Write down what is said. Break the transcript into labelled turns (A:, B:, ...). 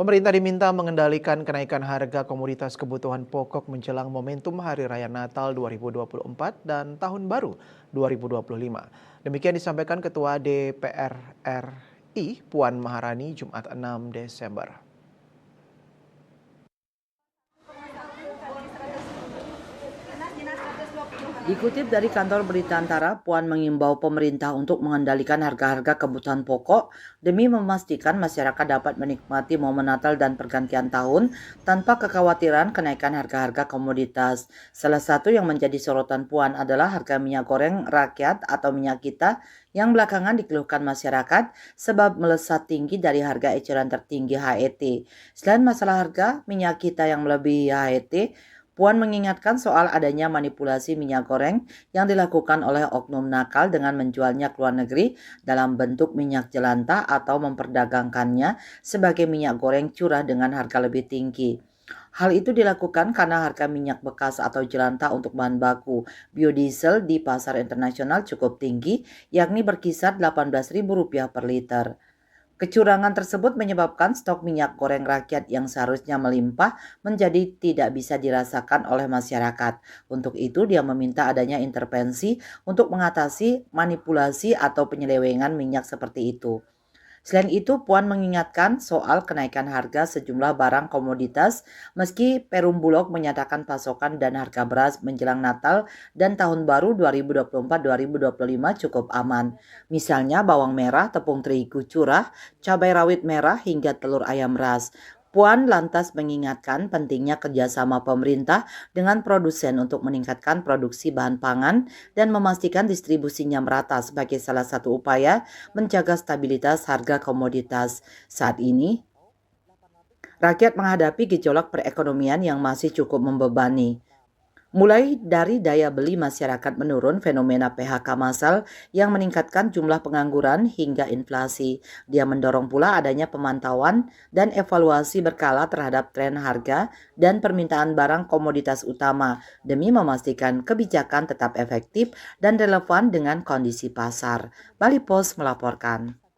A: Pemerintah diminta mengendalikan kenaikan harga komoditas kebutuhan pokok menjelang momentum Hari Raya Natal 2024 dan Tahun Baru 2025. Demikian disampaikan Ketua DPR RI Puan Maharani Jumat 6 Desember.
B: Dikutip dari kantor berita Antara, Puan mengimbau pemerintah untuk mengendalikan harga-harga kebutuhan pokok demi memastikan masyarakat dapat menikmati momen Natal dan pergantian tahun tanpa kekhawatiran kenaikan harga-harga komoditas. Salah satu yang menjadi sorotan Puan adalah harga minyak goreng rakyat atau minyak kita yang belakangan dikeluhkan masyarakat sebab melesat tinggi dari harga eceran tertinggi HET. Selain masalah harga minyak kita yang melebihi HET, Puan mengingatkan soal adanya manipulasi minyak goreng yang dilakukan oleh oknum nakal dengan menjualnya ke luar negeri dalam bentuk minyak jelantah atau memperdagangkannya sebagai minyak goreng curah dengan harga lebih tinggi. Hal itu dilakukan karena harga minyak bekas atau jelantah untuk bahan baku biodiesel di pasar internasional cukup tinggi, yakni berkisar Rp18.000 per liter. Kecurangan tersebut menyebabkan stok minyak goreng rakyat yang seharusnya melimpah menjadi tidak bisa dirasakan oleh masyarakat. Untuk itu, dia meminta adanya intervensi untuk mengatasi manipulasi atau penyelewengan minyak seperti itu. Selain itu, Puan mengingatkan soal kenaikan harga sejumlah barang komoditas meski Perum Bulog menyatakan pasokan dan harga beras menjelang Natal dan Tahun Baru 2024-2025 cukup aman. Misalnya bawang merah, tepung terigu curah, cabai rawit merah hingga telur ayam ras. Puan lantas mengingatkan pentingnya kerjasama pemerintah dengan produsen untuk meningkatkan produksi bahan pangan dan memastikan distribusinya merata sebagai salah satu upaya menjaga stabilitas harga komoditas. Saat ini, rakyat menghadapi gejolak perekonomian yang masih cukup membebani. Mulai dari daya beli masyarakat menurun, fenomena PHK massal yang meningkatkan jumlah pengangguran hingga inflasi. Dia mendorong pula adanya pemantauan dan evaluasi berkala terhadap tren harga dan permintaan barang komoditas utama demi memastikan kebijakan tetap efektif dan relevan dengan kondisi pasar. Bali Post melaporkan.